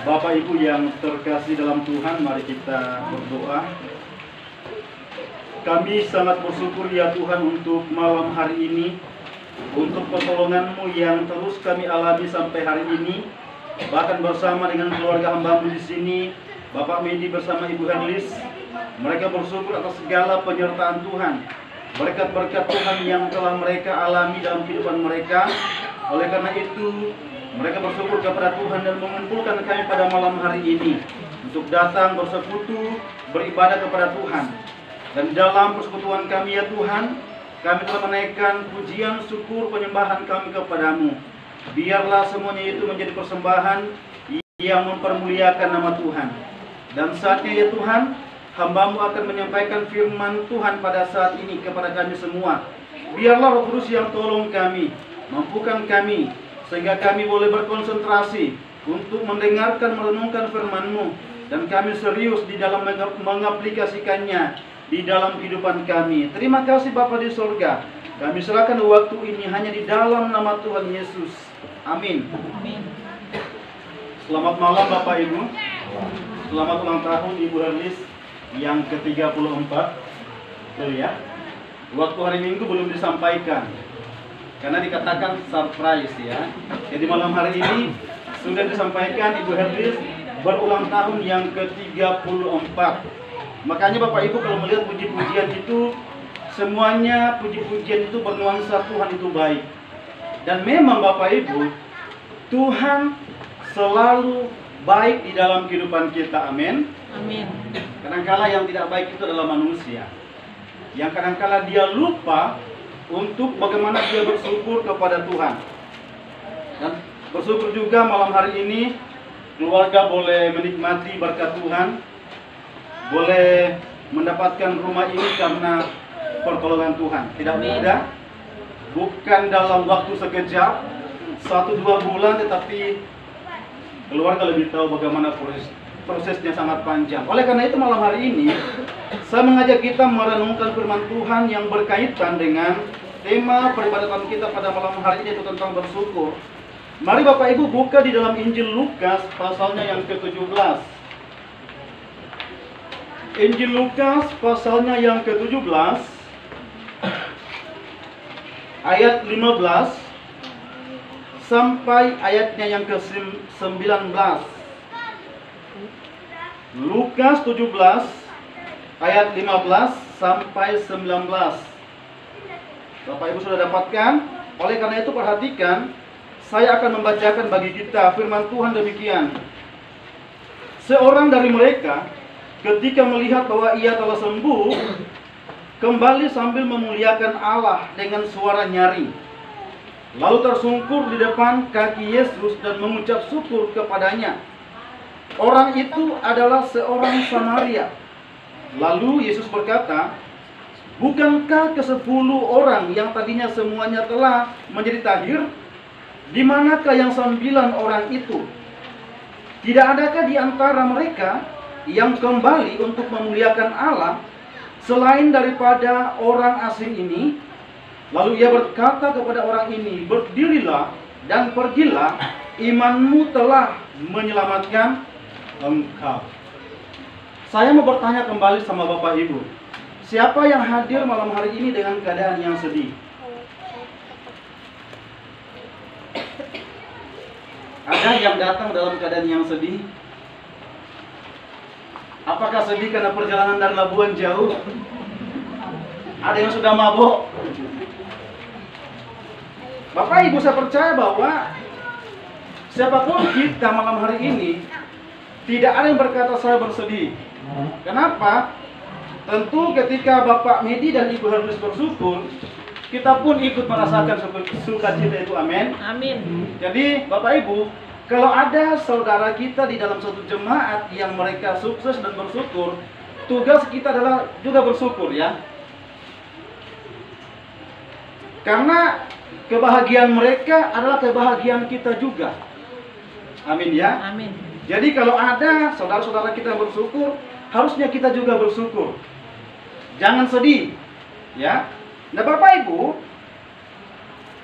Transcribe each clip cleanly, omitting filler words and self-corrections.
Bapak Ibu yang terkasih dalam Tuhan, mari kita berdoa. Kami sangat bersyukur ya Tuhan untuk malam hari ini, untuk pertolongan-Mu yang terus kami alami sampai hari ini, bahkan bersama dengan keluarga hamba-Mu di sini, Bapak Medi bersama Ibu Herlis. Mereka bersyukur atas segala penyertaan Tuhan, berkat-berkat Tuhan yang telah mereka alami dalam kehidupan mereka. Oleh karena itu, mereka bersyukur kepada Tuhan dan mengumpulkan kami pada malam hari ini untuk datang bersekutu, beribadah kepada Tuhan. Dan dalam persekutuan kami ya Tuhan, kami telah menaikkan pujian, syukur, penyembahan kami kepadamu. Biarlah semuanya itu menjadi persembahan yang mempermuliakan nama Tuhan. Dan saatnya ya Tuhan, hamba-Mu akan menyampaikan firman Tuhan pada saat ini kepada kami semua. Biarlah Roh Kudus yang tolong kami, mampukan kami, sehingga kami boleh berkonsentrasi untuk mendengarkan, merenungkan firman-Mu. Dan kami serius di dalam mengaplikasikannya di dalam kehidupan kami. Terima kasih Bapa di sorga. Kami serahkan waktu ini hanya di dalam nama Tuhan Yesus. Amin. Amin. Selamat malam Bapak Ibu. Selamat ulang tahun Ibu Herlis yang ke-34. Betul ya. Waktu hari Minggu belum disampaikan, karena dikatakan surprise ya. Jadi malam hari ini sudah disampaikan Ibu Herlis berulang tahun yang ke-34. Makanya Bapak Ibu kalau melihat puji-pujian itu, semuanya puji-pujian itu bernuansa Tuhan itu baik. Dan memang Bapak Ibu, Tuhan selalu baik di dalam kehidupan kita. Amin. Amin. Kadangkala yang tidak baik itu adalah manusia, yang kadangkala dia lupa untuk bagaimana dia bersyukur kepada Tuhan. Dan bersyukur juga malam hari ini keluarga boleh menikmati berkat Tuhan, boleh mendapatkan rumah ini karena pertolongan Tuhan. Tidak mudah, bukan dalam waktu sekejap, 1-2 bulan, tetapi keluarga lebih tahu bagaimana prosesnya sangat panjang. Oleh karena itu malam hari ini saya mengajak kita merenungkan firman Tuhan yang berkaitan dengan tema peribadatan kita pada malam hari ini, itu tentang bersyukur. Mari Bapak Ibu buka di dalam Injil Lukas pasalnya yang ke-17. Injil Lukas pasalnya yang ke-17 ayat 15 sampai ayatnya yang ke-19. Lukas 17 ayat 15 sampai 19. Bapak Ibu sudah dapatkan? Oleh karena itu perhatikan, saya akan membacakan bagi kita firman Tuhan demikian. Seorang dari mereka ketika melihat bahwa ia telah sembuh, kembali sambil memuliakan Allah dengan suara nyaring. Lalu tersungkur di depan kaki Yesus dan mengucap syukur kepadanya. Orang itu adalah seorang Samaria. Lalu Yesus berkata, "Bukankah ke-10 orang yang tadinya semuanya telah menjadi tahir? Di manakah yang 9 orang itu? Tidak adakah di antara mereka yang kembali untuk memuliakan Allah selain daripada orang asing ini?" Lalu ia berkata kepada orang ini, "Berdirilah dan pergilah, imanmu telah menyelamatkan engkau." Saya mau bertanya kembali sama Bapak Ibu, siapa yang hadir malam hari ini dengan keadaan yang sedih? Ada yang datang dalam keadaan yang sedih? Apakah sedih karena perjalanan dari Labuan jauh? Ada yang sudah mabuk? Bapak Ibu, saya percaya bahwa siapapun kita malam hari ini, tidak ada yang berkata saya bersedih. Kenapa? Tentu ketika Bapak Medi dan Ibu Herlis bersyukur, kita pun ikut merasakan sukacita itu. Amin. Amin. Jadi Bapak Ibu, kalau ada saudara kita di dalam satu jemaat yang mereka sukses dan bersyukur, tugas kita adalah juga bersyukur ya. Karena kebahagiaan mereka adalah kebahagiaan kita juga. Amin ya. Amin. Jadi kalau ada saudara-saudara kita yang bersyukur, harusnya kita juga bersyukur. Jangan sedih ya. Nah Bapak Ibu,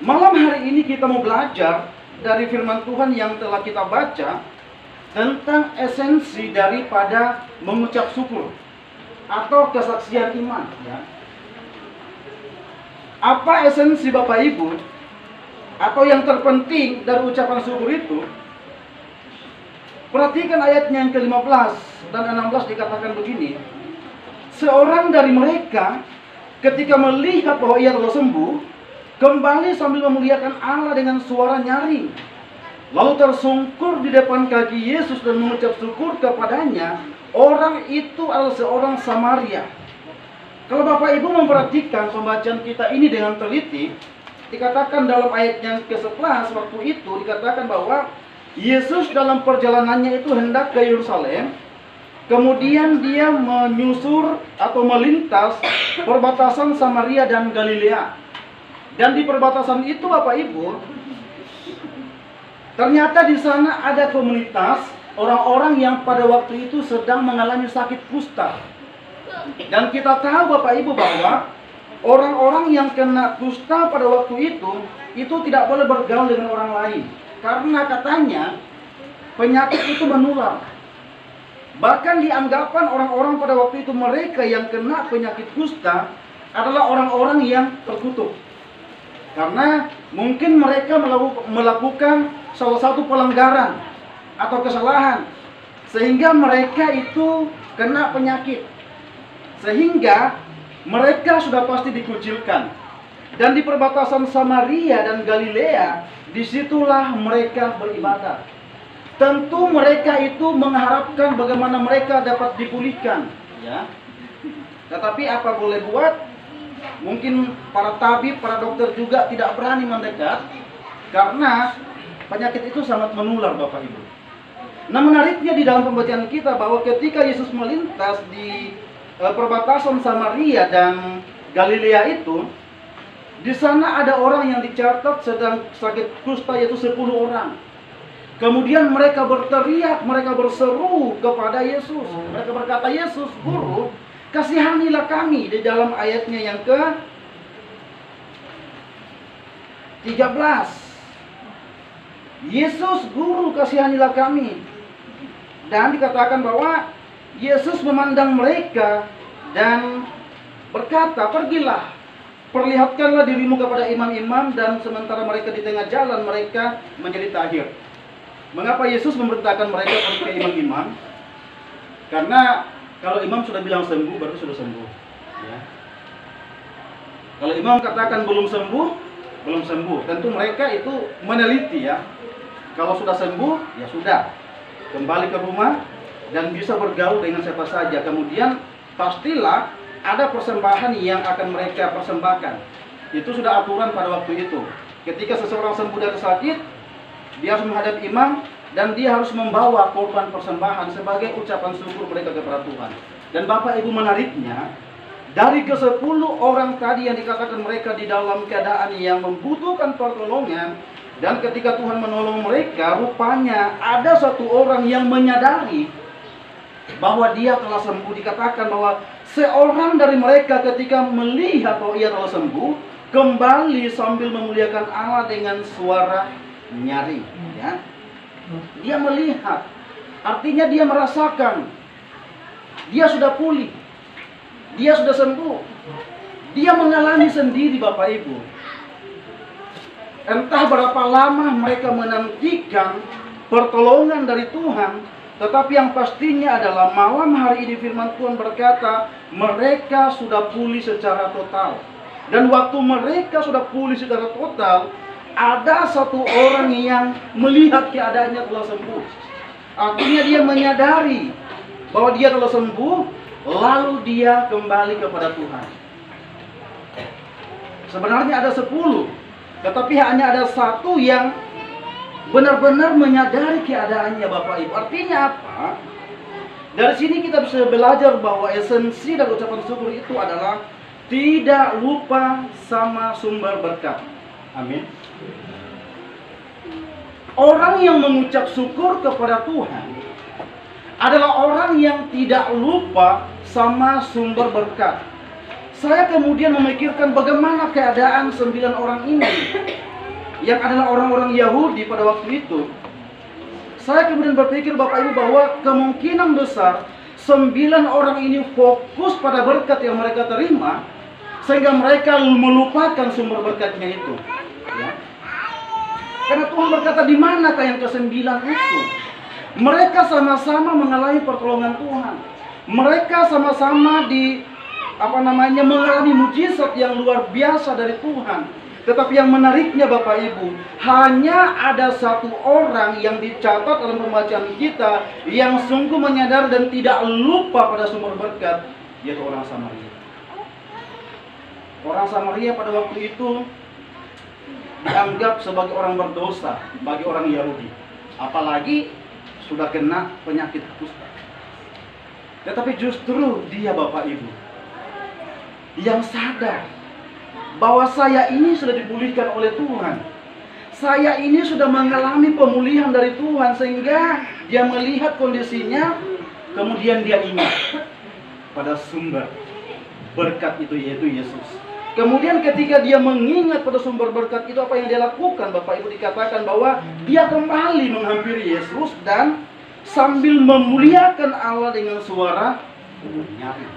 malam hari ini kita mau belajar dari firman Tuhan yang telah kita baca tentang esensi daripada mengucap syukur atau kesaksian iman. Ya. Apa esensi Bapak Ibu atau yang terpenting dari ucapan syukur itu? Perhatikan ayatnya yang ke-15 dan 16 dikatakan begini. Seorang dari mereka ketika melihat bahwa ia telah sembuh, kembali sambil memuliakan Allah dengan suara nyaring. Lalu tersungkur di depan kaki Yesus dan mengucap syukur kepadanya. Orang itu adalah seorang Samaria. Kalau Bapak Ibu memperhatikan pembacaan kita ini dengan teliti, dikatakan dalam ayat yang ke-11 waktu itu dikatakan bahwa Yesus dalam perjalanannya itu hendak ke Yerusalem. Kemudian dia menyusur atau melintas perbatasan Samaria dan Galilea. Dan di perbatasan itu Bapak Ibu, ternyata di sana ada komunitas orang-orang yang pada waktu itu sedang mengalami sakit kusta. Dan kita tahu Bapak Ibu bahwa orang-orang yang kena kusta pada waktu itu tidak boleh bergaul dengan orang lain. Karena katanya penyakit itu menular. Bahkan dianggapan orang-orang pada waktu itu mereka yang kena penyakit kusta adalah orang-orang yang terkutuk. Karena mungkin mereka melakukan salah satu pelanggaran atau kesalahan sehingga mereka itu kena penyakit. Sehingga mereka sudah pasti dikucilkan. Dan di perbatasan Samaria dan Galilea, disitulah mereka beribadah. Tentu mereka itu mengharapkan bagaimana mereka dapat dipulihkan, ya. Tetapi apa boleh buat? Mungkin para tabib, para dokter juga tidak berani mendekat karena penyakit itu sangat menular, Bapak Ibu. Nah, menariknya di dalam pembacaan kita bahwa ketika Yesus melintas di perbatasan Samaria dan Galilea itu, di sana ada orang yang dicatat sedang sakit kusta, yaitu 10 orang. Kemudian mereka berteriak, mereka berseru kepada Yesus. Mereka berkata, Yesus, Guru, kasihanilah kami. Di dalam ayatnya yang ke-13. Yesus, Guru, kasihanilah kami. Dan dikatakan bahwa Yesus memandang mereka dan berkata, pergilah, perlihatkanlah dirimu kepada imam-imam. Dan sementara mereka di tengah jalan, mereka menjadi tahir. Mengapa Yesus memerintahkan mereka pergi ke imam-imam? Karena kalau imam sudah bilang sembuh, berarti sudah sembuh. Ya. Kalau imam katakan belum sembuh, belum sembuh. Tentu mereka itu meneliti, ya. Kalau sudah sembuh, ya sudah. Kembali ke rumah dan bisa bergaul dengan siapa saja. Kemudian pastilah ada persembahan yang akan mereka persembahkan. Itu sudah aturan pada waktu itu. Ketika seseorang sembuh dari sakit, dia harus menghadap imam dan dia harus membawa korban persembahan sebagai ucapan syukur mereka kepada Tuhan. Dan Bapak Ibu, menariknya, dari ke-10 orang tadi yang dikatakan mereka di dalam keadaan yang membutuhkan pertolongan, dan ketika Tuhan menolong mereka, rupanya ada satu orang yang menyadari bahwa dia telah sembuh. Dikatakan bahwa seorang dari mereka ketika melihat bahwa ia telah sembuh, kembali sambil memuliakan Allah dengan suara nyaring, ya. Dia melihat, artinya dia merasakan dia sudah pulih, dia sudah sembuh. Dia mengalami sendiri, Bapak Ibu. Entah berapa lama mereka menantikan pertolongan dari Tuhan, tetapi yang pastinya adalah malam hari ini firman Tuhan berkata mereka sudah pulih secara total. Dan waktu mereka sudah pulih secara total, ada satu orang yang melihat keadaannya telah sembuh. Artinya dia menyadari bahwa dia telah sembuh, lalu dia kembali kepada Tuhan. Sebenarnya ada 10, tetapi hanya ada satu yang benar-benar menyadari keadaannya, Bapak Ibu. Artinya apa? Dari sini kita bisa belajar bahwa esensi dari ucapan syukur itu adalah tidak lupa sama sumber berkat. Amin. Orang yang mengucap syukur kepada Tuhan adalah orang yang tidak lupa sama sumber berkat. Saya kemudian memikirkan bagaimana keadaan 9 orang ini yang adalah orang-orang Yahudi pada waktu itu. Saya kemudian berpikir Bapak Ibu bahwa kemungkinan besar 9 orang ini fokus pada berkat yang mereka terima, sehingga mereka melupakan sumber berkatnya itu. Ya. Karena Tuhan berkata, di manakah yang ke-9 itu? Mereka sama-sama mengalami pertolongan Tuhan. Mereka sama-sama mengalami mujizat yang luar biasa dari Tuhan. Tetapi yang menariknya Bapak Ibu, hanya ada satu orang yang dicatat dalam pembacaan kita yang sungguh menyadari dan tidak lupa pada sumber berkat, yaitu orang Samaria. Orang Samaria pada waktu itu dianggap sebagai orang berdosa bagi orang Yahudi, apalagi sudah kena penyakit kusta. Tetapi justru dia Bapak Ibu yang sadar bahwa saya ini sudah dipulihkan oleh Tuhan. Saya ini sudah mengalami pemulihan dari Tuhan, sehingga dia melihat kondisinya, kemudian dia ingat pada sumber berkat itu, yaitu Yesus. Kemudian ketika dia mengingat pada sumber berkat itu, apa yang dia lakukan? Bapak Ibu, dikatakan bahwa dia kembali menghampiri Yesus dan sambil memuliakan Allah dengan suara nyaring.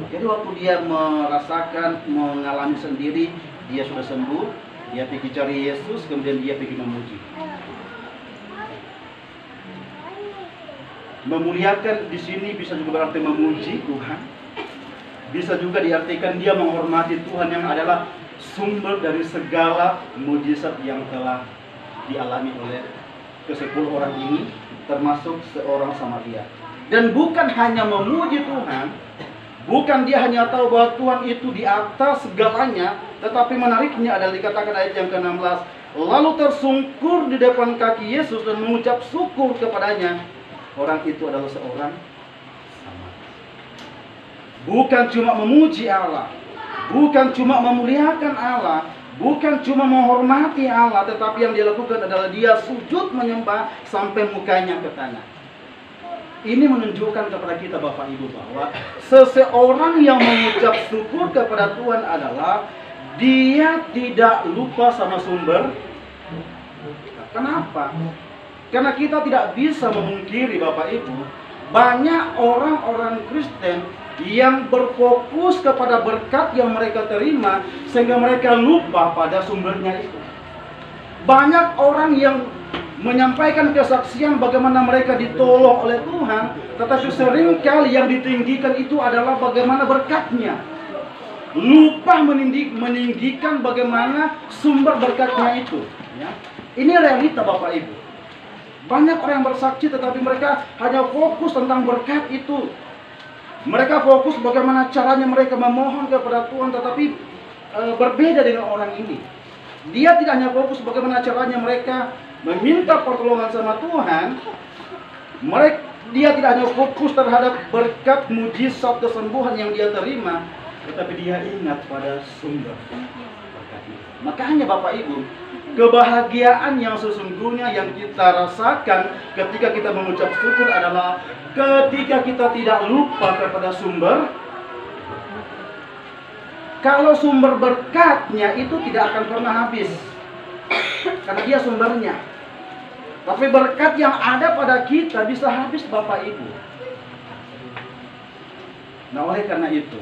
Jadi waktu dia merasakan, mengalami sendiri, dia sudah sembuh, dia pergi cari Yesus, kemudian dia pergi memuji. Memuliakan di sini bisa juga berarti memuji Tuhan. Bisa juga diartikan dia menghormati Tuhan yang adalah sumber dari segala mujizat yang telah dialami oleh ke-10 orang ini, termasuk seorang Samaria. Dan bukan hanya memuji Tuhan, bukan dia hanya tahu bahwa Tuhan itu di atas segalanya, tetapi menariknya adalah dikatakan ayat yang ke-16, lalu tersungkur di depan kaki Yesus dan mengucap syukur kepadanya. Orang itu adalah seorang Samaria. Bukan cuma memuji Allah, bukan cuma memuliakan Allah, bukan cuma menghormati Allah, tetapi yang dia lakukan adalah dia sujud menyembah sampai mukanya ke tanah. Ini menunjukkan kepada kita Bapak Ibu bahwa seseorang yang mengucap syukur kepada Tuhan adalah dia tidak lupa sama sumber. Kenapa? Karena kita tidak bisa memungkiri Bapak Ibu, banyak orang-orang Kristen yang berfokus kepada berkat yang mereka terima sehingga mereka lupa pada sumbernya itu. Banyak orang yang menyampaikan kesaksian bagaimana mereka ditolong oleh Tuhan, tetapi seringkali yang ditinggikan itu adalah bagaimana berkatnya. Lupa meninggikan bagaimana sumber berkatnya itu. Ya. Ini realita Bapak Ibu. Banyak orang yang bersaksi tetapi mereka hanya fokus tentang berkat itu. Mereka fokus bagaimana caranya mereka memohon kepada Tuhan, tetapi berbeda dengan orang ini. Dia tidak hanya fokus bagaimana caranya mereka meminta pertolongan sama Tuhan. Dia tidak hanya fokus terhadap berkat mujizat kesembuhan yang dia terima, tetapi dia ingat pada sumber berkat itu. Makanya Bapak Ibu, kebahagiaan yang sesungguhnya yang kita rasakan ketika kita mengucap syukur adalah ketika kita tidak lupa kepada sumber. Kalau sumber berkatnya itu tidak akan pernah habis, karena dia sumbernya. Tapi berkat yang ada pada kita bisa habis Bapak Ibu. Nah oleh karena itu,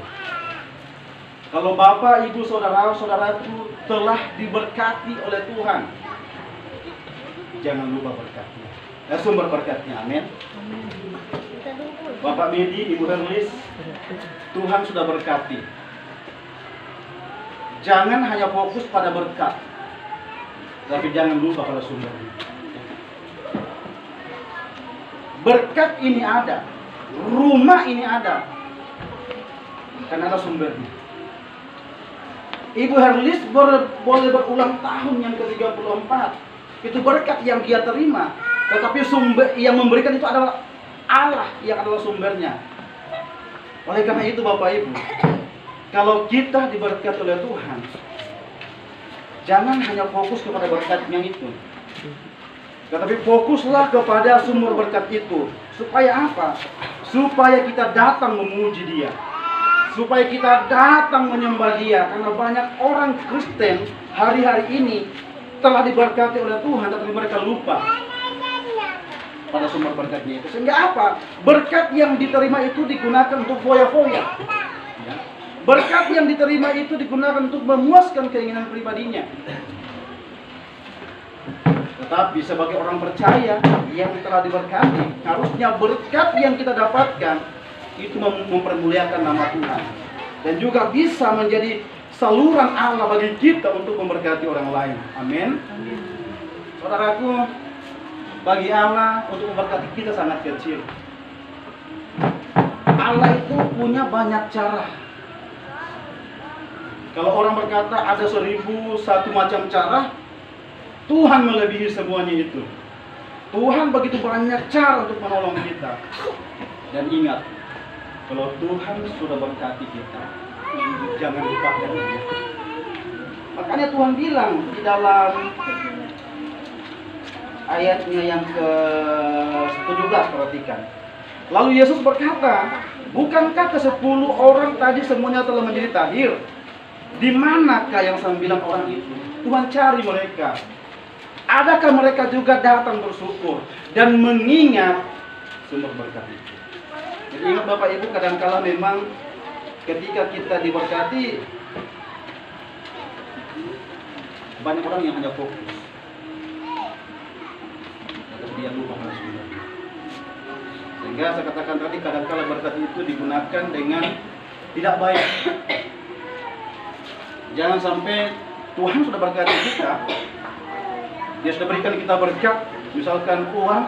kalau Bapak Ibu saudara-saudaraku telah diberkati oleh Tuhan, jangan lupa berkatnya, sumber berkatnya. Amin. Bapak Medi, Ibu Herlis, Tuhan sudah berkati. Jangan hanya fokus pada berkat, tapi jangan lupa pada sumbernya. Berkat ini ada, rumah ini ada, karena ada sumbernya. Ibu Herlis boleh berulang tahun yang ke-34. Itu berkat yang dia terima, tetapi sumber yang memberikan itu adalah Allah yang adalah sumbernya. Oleh karena itu Bapak Ibu, kalau kita diberkati oleh Tuhan, jangan hanya fokus kepada berkatnya itu, tetapi fokuslah kepada sumber berkat itu. Supaya apa? Supaya kita datang memuji Dia, supaya kita datang menyembah Dia. Karena banyak orang Kristen hari-hari ini telah diberkati oleh Tuhan, tetapi mereka lupa pada sumber berkatnya itu. Sehingga apa? Berkat yang diterima itu digunakan untuk foya-foya. Ya. Berkat yang diterima itu digunakan untuk memuaskan keinginan pribadinya. Tetapi sebagai orang percaya yang telah diberkati, harusnya berkat yang kita dapatkan itu mempermuliakan nama Tuhan. Dan juga bisa menjadi saluran Allah bagi kita untuk memberkati orang lain. Amin. Saudaraku, bagi Allah untuk memberkati kita sangat kecil. Allah itu punya banyak cara. Kalau orang berkata ada 1001 macam cara, Tuhan melebihi semuanya itu. Tuhan begitu banyak cara untuk menolong kita. Dan ingat, kalau Tuhan sudah berkati kita, jangan lupakan Dia. Makanya Tuhan bilang di dalam ayatnya yang ke-17, perhatikan. Lalu Yesus berkata, bukankah ke-10 orang tadi semuanya telah menjadi tahir? Di manakah yang 9 orang itu? Tuhan cari mereka. Adakah mereka juga datang bersyukur dan mengingat sumber berkat itu? Jadi ingat Bapak Ibu, kadangkala memang ketika kita diberkati, banyak orang yang hanya fokus, tetapi dia lupa pada sumber. Sehingga saya katakan tadi, kadangkala berkat itu digunakan dengan tidak baik. Jangan sampai Tuhan sudah berkati kita, Dia sudah berikan kita berkat, misalkan uang,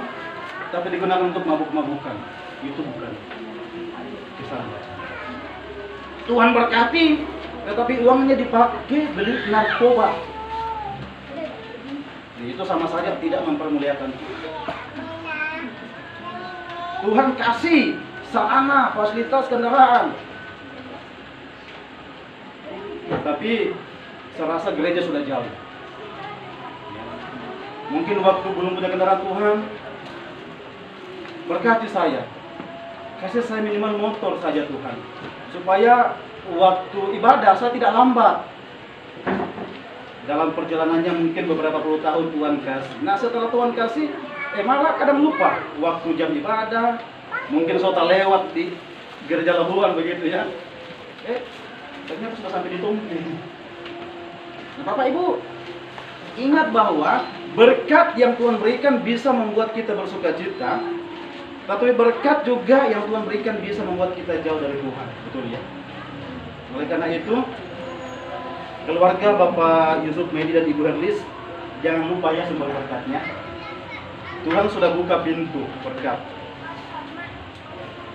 tapi digunakan untuk mabuk-mabukan. Itu bukan kesalahan. Tuhan berkati, tetapi uangnya dipakai beli narkoba. Itu sama saja tidak mempermuliakan Tuhan. Tuhan kasih sarana, fasilitas kendaraan, tapi saya rasa gereja sudah jauh. Mungkin waktu belum punya kendaraan, Tuhan berkati saya, kasih saya minimal motor saja Tuhan, supaya waktu ibadah saya tidak lambat. Dalam perjalanannya mungkin beberapa puluh tahun Tuhan kasih. Nah setelah Tuhan kasih, malah kadang lupa waktu jam ibadah, mungkin saya lewat di gereja Labuan begitu ya. Ternyata sudah sampai di Tungki. Nah, Bapak Ibu, ingat bahwa berkat yang Tuhan berikan bisa membuat kita bersuka cita, tapi berkat juga yang Tuhan berikan bisa membuat kita jauh dari Tuhan. Betul ya? Oleh karena itu, keluarga Bapak Yusuf Medi dan Ibu Herlis, jangan lupa ya sumber berkatnya. Tuhan sudah buka pintu berkat.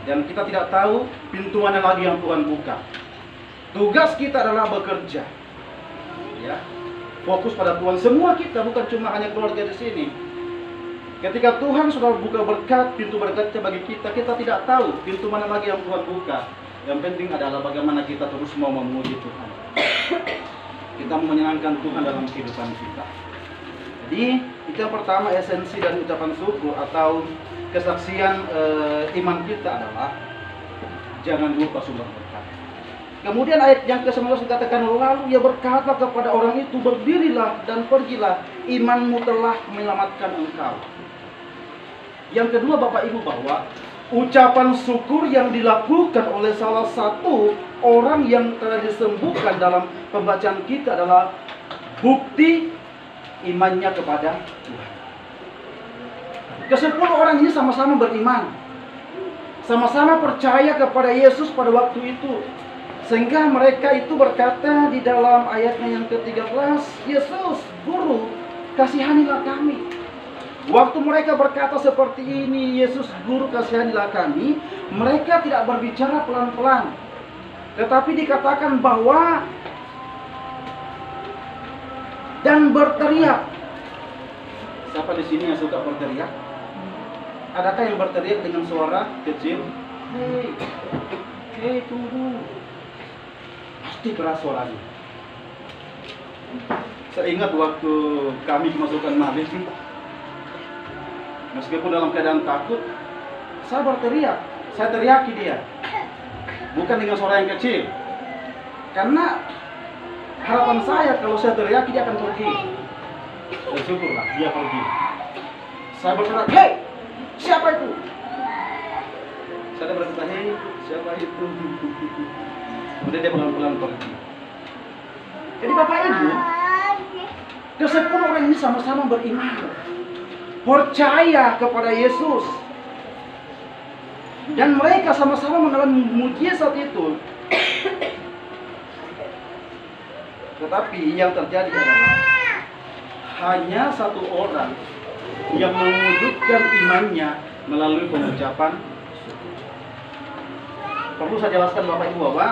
Dan kita tidak tahu pintu mana lagi yang Tuhan buka. Tugas kita adalah bekerja, ya, fokus pada Tuhan. Semua kita, bukan cuma hanya keluarga di sini. Ketika Tuhan sudah buka berkat, pintu berkatnya bagi kita, kita tidak tahu pintu mana lagi yang Tuhan buka. Yang penting adalah bagaimana kita terus mau memuji Tuhan. Kita menyenangkan Tuhan dalam kehidupan kita. Jadi itu yang pertama, esensi dan ucapan syukur atau kesaksian iman kita adalah jangan lupa sumber berkat. Kemudian ayat yang ke-19 dikatakan, lalu ia berkata kepada orang itu, berdirilah dan pergilah, imanmu telah menyelamatkan engkau. Yang kedua Bapak Ibu, bahwa ucapan syukur yang dilakukan oleh salah satu orang yang telah disembuhkan dalam pembacaan kita adalah bukti imannya kepada Tuhan. Ke-10 orang ini sama-sama beriman, sama-sama percaya kepada Yesus pada waktu itu. Sehingga mereka itu berkata di dalam ayatnya yang ke-13, Yesus, Guru, kasihanilah kami. Waktu mereka berkata seperti ini, Yesus, Guru, kasihanilah kami, mereka tidak berbicara pelan-pelan, tetapi dikatakan bahwa dan berteriak. Siapa di sini yang suka berteriak? Adakah yang berteriak dengan suara kecil? Hei, tunggu. Pasti keras suaranya. Saya ingat waktu kami masukkan Mabes, meskipun dalam keadaan takut, saya berteriak. Saya teriaki dia, bukan dengan suara yang kecil, karena harapan saya kalau saya teriaki dia akan pergi. Dan syukurlah dia pergi. Saya berteriak, hei, siapa itu? Saya berkata, hei, siapa itu? Kemudian dia pelan-pelan pergi. Jadi Bapak Ibu, ke-10 orang ini sama-sama beriman, percaya kepada Yesus, dan mereka sama-sama mengalami mujizat itu. Tetapi yang terjadi adalah hanya satu orang yang mewujudkan imannya melalui pengucapan syukur. Perlu saya jelaskan Bapak Ibu bahwa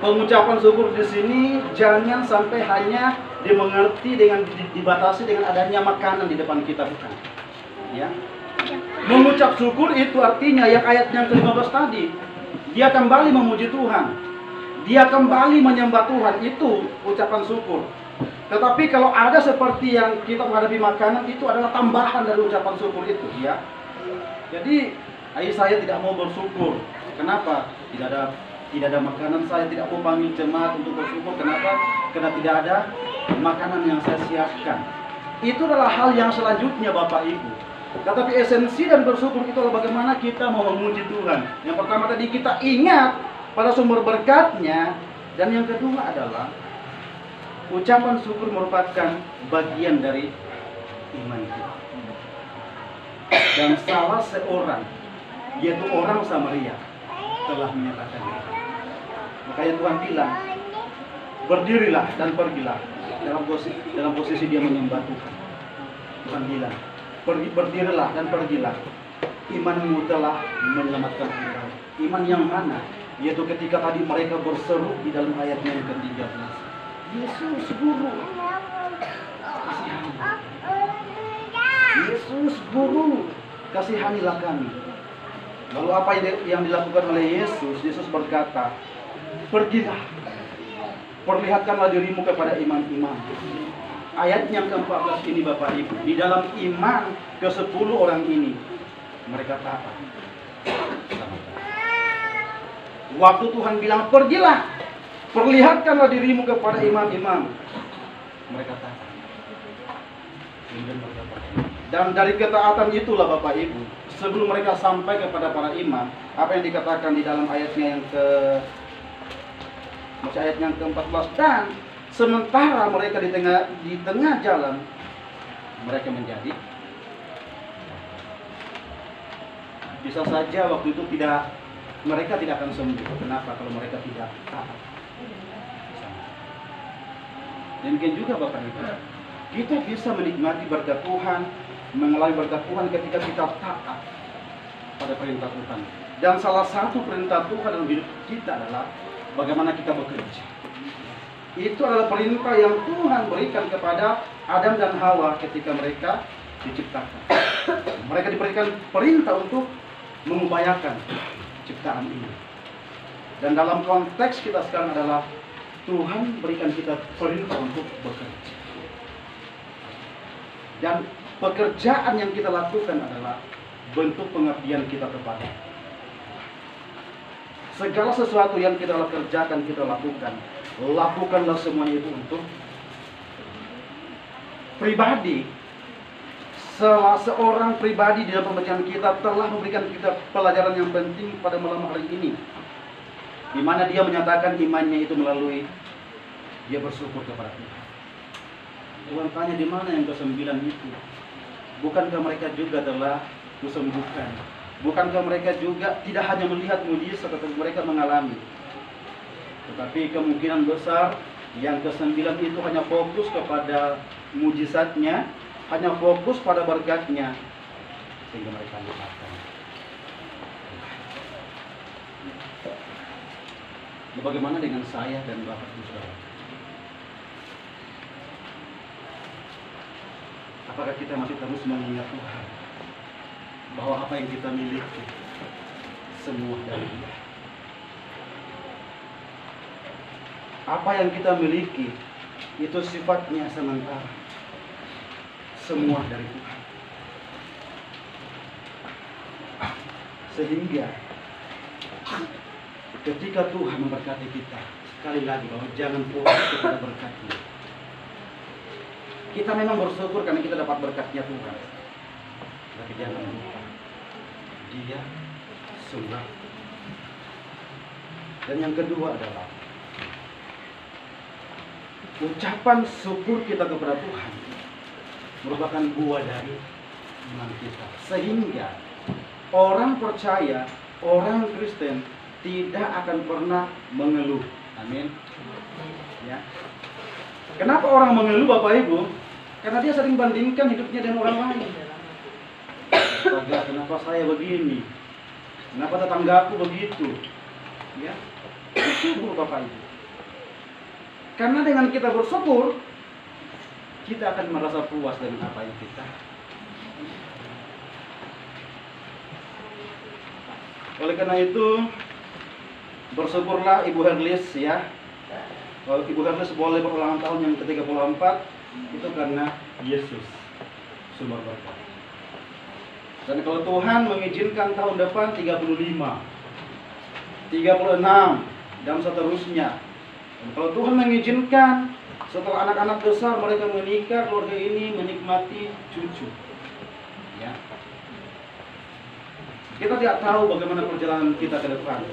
pengucapan syukur di sini jangan sampai hanya dimengerti dengan dibatasi dengan adanya makanan di depan kita, bukan. Ya. Mengucap syukur itu artinya yang ayat yang ke-15 tadi, dia kembali memuji Tuhan. Dia kembali menyembah Tuhan, itu ucapan syukur. Tetapi kalau ada seperti yang kita menghadapi makanan, itu adalah tambahan dari ucapan syukur itu, ya. Jadi, saya tidak mau bersyukur. Kenapa? Tidak ada makanan, saya tidak mau panggil jemaat untuk bersyukur. Kenapa? Karena tidak ada makanan yang saya siapkan. Itu adalah hal yang selanjutnya Bapak Ibu. Tetapi esensi dan bersyukur itu adalah bagaimana kita mau memuji Tuhan. Yang pertama tadi kita ingat pada sumber berkatnya, dan yang kedua adalah ucapan syukur merupakan bagian dari iman kita. Dan salah seorang, yaitu orang Samaria, telah menyatakan itu. Makanya Tuhan bilang, berdirilah dan pergilah. Dalam posisi dia menyembah Tuhan. Tuhan bilang, berdirilah dan pergilah. Imanmu telah menyelamatkan engkau. Iman yang mana? Yaitu ketika tadi mereka berseru di dalam ayatnya yang ke-13. Yesus Guru, kasihani. Yesus Guru, kasihanilah kami. Lalu apa yang dilakukan oleh Yesus? Yesus berkata, pergilah, perlihatkanlah dirimu kepada imam-imam. Ayat yang ke-14 ini Bapak Ibu, di dalam iman ke-10 orang ini, mereka taat. Waktu Tuhan bilang, pergilah, perlihatkanlah dirimu kepada imam-imam, mereka taat. Dan dari ketaatan itulah Bapak Ibu, sebelum mereka sampai kepada para imam, apa yang dikatakan di dalam ayatnya yang ke-14, dan sementara mereka di tengah jalan, mereka menjadi, bisa saja waktu itu mereka tidak akan sembuh. Kenapa? Kalau mereka tidak taat. Demikian juga Bapak Ibu, kita bisa menikmati berkat Tuhan, mengalami berkat Tuhan ketika kita taat pada perintah Tuhan. Dan salah satu perintah Tuhan dalam hidup kita adalah bagaimana kita bekerja. Itu adalah perintah yang Tuhan berikan kepada Adam dan Hawa ketika mereka diciptakan. Mereka diberikan perintah untuk mengupayakan ciptaan ini. Dan dalam konteks kita sekarang adalah Tuhan berikan kita perintah untuk bekerja. Dan pekerjaan yang kita lakukan adalah bentuk pengabdian kita kepada segala sesuatu yang kita kerjakan, kita lakukanlah semuanya itu untuk pribadi. Seorang pribadi di dalam pembacaan kita telah memberikan kita pelajaran yang penting pada malam hari ini, di mana dia menyatakan imannya itu melalui dia bersyukur kepada Tuhan. Tuhan tanya, di mana yang ke-9 itu? Bukankah mereka juga telah kusembuhkan? Bukankah mereka juga tidak hanya melihat mujizat, tetapi mereka mengalami? Tetapi kemungkinan besar yang ke-9 itu hanya fokus kepada mujizatnya, hanya fokus pada berkatnya, sehingga mereka lupakan. Bagaimana dengan saya dan Bapak Ibu Saudara? Apakah kita masih terus mengingat Tuhan bahwa apa yang kita miliki semua dari Dia? Apa yang kita miliki itu sifatnya sementara, semua dari Tuhan. Sehingga ketika Tuhan memberkati kita, sekali lagi bahwa jangan fokus kepada berkatnya. Kita memang bersyukur karena kita dapat berkatnya Tuhan, tapi jangan lupa dia sumbang. Dan yang kedua adalah ucapan syukur kita kepada Tuhan merupakan buah dari iman kita, sehingga orang percaya, orang Kristen tidak akan pernah mengeluh. Amin. Ya. Kenapa orang mengeluh, Bapak Ibu? Karena dia sering bandingkan hidupnya dengan orang lain. Astaga, kenapa saya begini? Kenapa tetanggaku begitu? Ya, bersyukur Bapak Ibu. Karena dengan kita bersyukur, kita akan merasa puas dengan apa yang kita. Oleh karena itu, bersyukurlah Ibu Herlis ya. Kalau Ibu Herlis boleh berulang tahun yang ke-34, itu karena Yesus sumber berkat. Dan kalau Tuhan mengizinkan tahun depan 35, 36, dan seterusnya. Dan kalau Tuhan mengizinkan setelah anak-anak besar mereka menikah, keluarga ini menikmati cucu. Ya. Kita tidak tahu bagaimana perjalanan kita ke depan.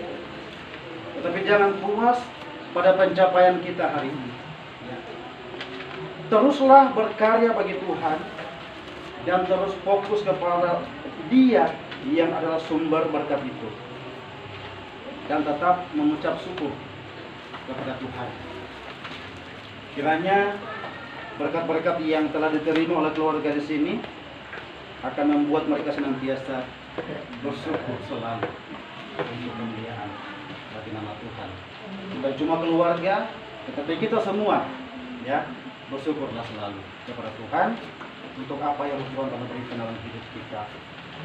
Tetapi jangan puas pada pencapaian kita hari ini. Ya. Teruslah berkarya bagi Tuhan dan terus fokus kepada Dia yang adalah sumber berkat itu. Dan tetap mengucap syukur kepada Tuhan. Kiranya berkat-berkat yang telah diterima oleh keluarga di sini akan membuat mereka senantiasa bersyukur selalu untuk kemuliaan bagi nama Tuhan. Bukan cuma keluarga, tetapi kita semua ya bersyukurlah selalu kepada Tuhan untuk apa yang Tuhan telah berikan dalam hidup kita.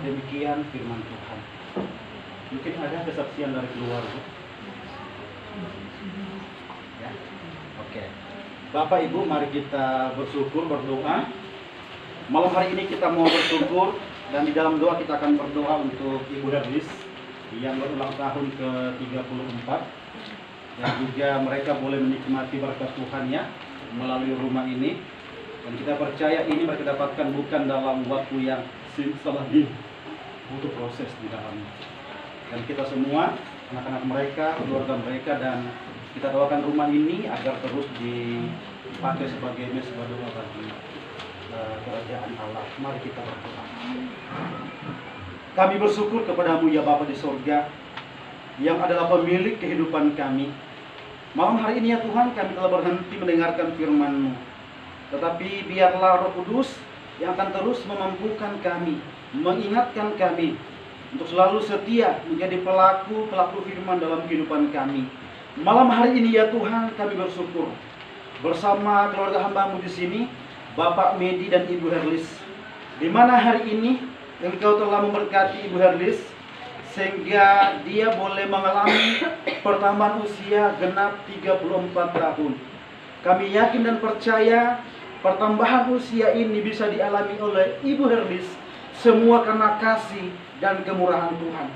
Demikian firman Tuhan. Mungkin ada kesaksian dari keluarga. Ya, oke. Bapak Ibu, mari kita bersyukur, berdoa. Malam hari ini kita mau bersyukur dan di dalam doa kita akan berdoa untuk Ibu Herlis yang berulang tahun ke-34 dan juga mereka boleh menikmati berkat Tuhan ya melalui rumah ini. Dan kita percaya ini mereka dapatkan bukan dalam waktu yang selagi, butuh proses di dalamnya. Dan kita semua, anak-anak mereka, keluarga mereka, dan kita doakan rumah ini agar terus dipakai sebagai mesbah doa bagi kerajaan Allah. Mari kita berdoa. Kami bersyukur kepadamu ya Bapa di sorga, yang adalah pemilik kehidupan kami. Malam hari ini ya Tuhan, kami telah berhenti mendengarkan firman-Mu. Tetapi biarlah Roh Kudus yang akan terus memampukan kami, mengingatkan kami untuk selalu setia menjadi pelaku firman dalam kehidupan kami. Malam hari ini ya Tuhan, kami bersyukur bersama keluarga hamba-Mu di sini, Bapak Medi dan Ibu Herlis, di mana hari ini Engkau telah memberkati Ibu Herlis sehingga dia boleh mengalami pertambahan usia genap 34 tahun. Kami yakin dan percaya pertambahan usia ini bisa dialami oleh Ibu Herlis semua karena kasih dan kemurahan Tuhan.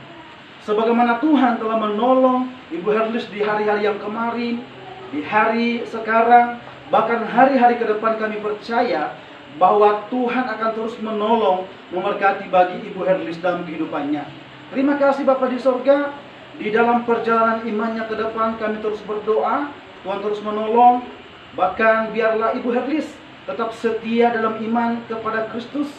Sebagaimana Tuhan telah menolong Ibu Herlis di hari-hari yang kemarin, di hari sekarang, bahkan hari-hari ke depan, kami percaya bahwa Tuhan akan terus menolong, memberkati bagi Ibu Herlis dalam kehidupannya. Terima kasih Bapa di sorga. Di dalam perjalanan imannya ke depan kami terus berdoa, Tuhan terus menolong. Bahkan biarlah Ibu Herlis tetap setia dalam iman kepada Kristus,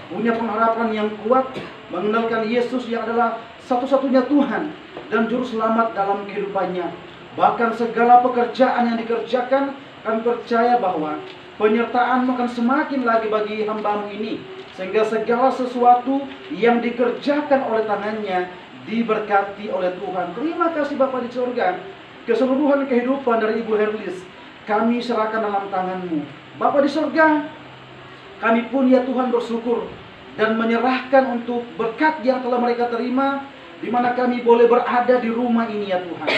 punya pengharapan yang kuat, mengenalkan Yesus yang adalah satu-satunya Tuhan dan Juru Selamat dalam kehidupannya. Bahkan segala pekerjaan yang dikerjakan, kami percaya bahwa penyertaan akan semakin lagi bagi hamba-Mu ini, sehingga segala sesuatu yang dikerjakan oleh tangannya diberkati oleh Tuhan. Terima kasih Bapa di surga. Keseluruhan kehidupan dari Ibu Herlis kami serahkan dalam tangan-Mu. Bapa di surga, kami pun ya Tuhan bersyukur dan menyerahkan untuk berkat yang telah mereka terima, di mana kami boleh berada di rumah ini ya Tuhan.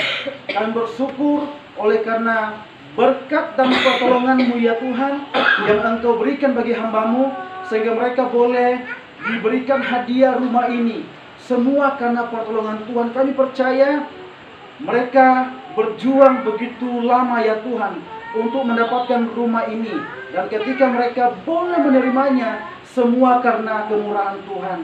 Kami bersyukur oleh karena berkat dan pertolongan-Mu ya Tuhan yang Engkau berikan bagi hamba-Mu, sehingga mereka boleh diberikan hadiah rumah ini. Semua karena pertolongan Tuhan. Kami percaya mereka berjuang begitu lama ya Tuhan untuk mendapatkan rumah ini. Dan ketika mereka boleh menerimanya, semua karena kemurahan Tuhan.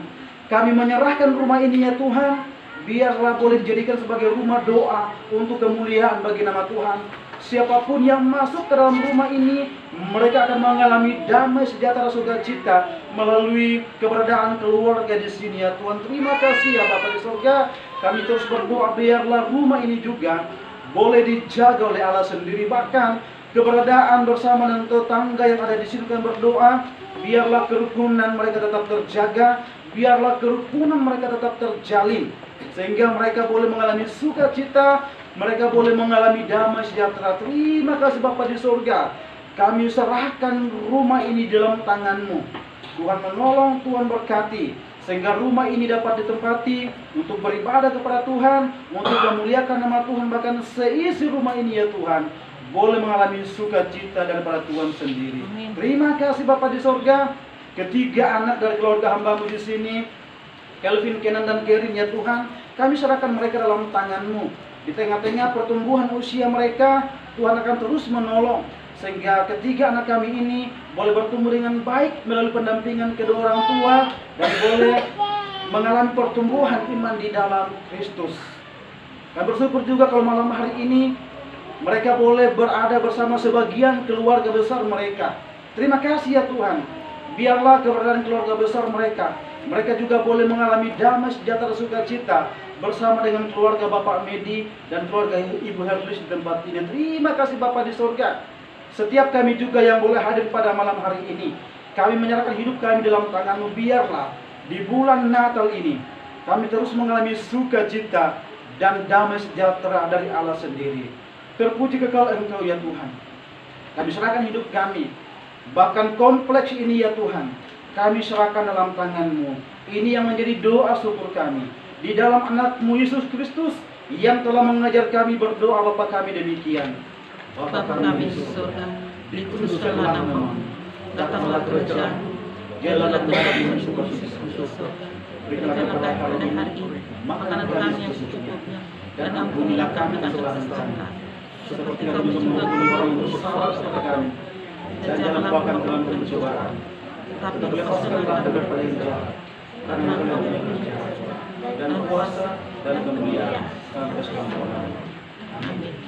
Kami menyerahkan rumah ini ya Tuhan, biarlah boleh dijadikan sebagai rumah doa untuk kemuliaan bagi nama Tuhan. Siapapun yang masuk ke dalam rumah ini, mereka akan mengalami damai sejahtera sukacita melalui keberadaan keluarga di sini ya Tuhan. Terima kasih ya Bapa di surga. Kami terus berdoa biarlah rumah ini juga boleh dijaga oleh Allah sendiri. Bahkan keberadaan bersama dengan tetangga yang ada di sini, kami berdoa biarlah kerukunan mereka tetap terjaga, biarlah kerukunan mereka tetap terjalin, sehingga mereka boleh mengalami sukacita, mereka boleh mengalami damai sejahtera. Terima kasih Bapa di surga. Kami serahkan rumah ini dalam tangan-Mu. Tuhan menolong, Tuhan berkati, sehingga rumah ini dapat ditempati untuk beribadah kepada Tuhan, untuk memuliakan nama Tuhan. Bahkan seisi rumah ini ya Tuhan boleh mengalami sukacita daripada Tuhan sendiri. Terima kasih Bapa di surga. Ketiga anak dari keluarga hamba-Mu di sini, Kelvin, Kenan, dan Kerin ya Tuhan, kami serahkan mereka dalam tangan-Mu. Di tengah-tengah pertumbuhan usia mereka, Tuhan akan terus menolong, sehingga ketiga anak kami ini boleh bertumbuh dengan baik melalui pendampingan kedua orang tua, dan boleh mengalami pertumbuhan iman di dalam Kristus. Kami bersyukur juga kalau malam hari ini mereka boleh berada bersama sebagian keluarga besar mereka. Terima kasih ya Tuhan. Biarlah keberadaan keluarga besar mereka, mereka juga boleh mengalami damai sejahtera sukacita bersama dengan keluarga Bapak Medi dan keluarga Ibu Herlis di tempat ini. Terima kasih Bapa di surga. Setiap kami juga yang boleh hadir pada malam hari ini, kami menyerahkan hidup kami dalam tangan-Mu. Biarlah di bulan Natal ini kami terus mengalami sukacita dan damai sejahtera dari Allah sendiri. Terpuji kekal Engkau ya Tuhan. Kami serahkan hidup kami, bahkan kompleks ini ya Tuhan, kami serahkan dalam tangan-Mu. Ini yang menjadi doa syukur kami di dalam anak-Mu Yesus Kristus yang telah mengajar kami berdoa. Bapa kami demikian. Bapa kami di surga, dikuduskanlah nama-Mu, datanglah kerajaan-Mu, jadilah kehendakmu di surga. Berikanlah kami pada hari ini makanan kami yang secukupnya, dan ampunilah kami atas kesalahan kami, seperti kami juga mengampuni orang bersalah kepada kami. Dan jangan bawakan dalam pencobaan, tetapi lepaskanlah daripada yang jahat. Karena Engkau yang berkuasa dan kuasa dan kemuliaan sampai selamanya. Amin.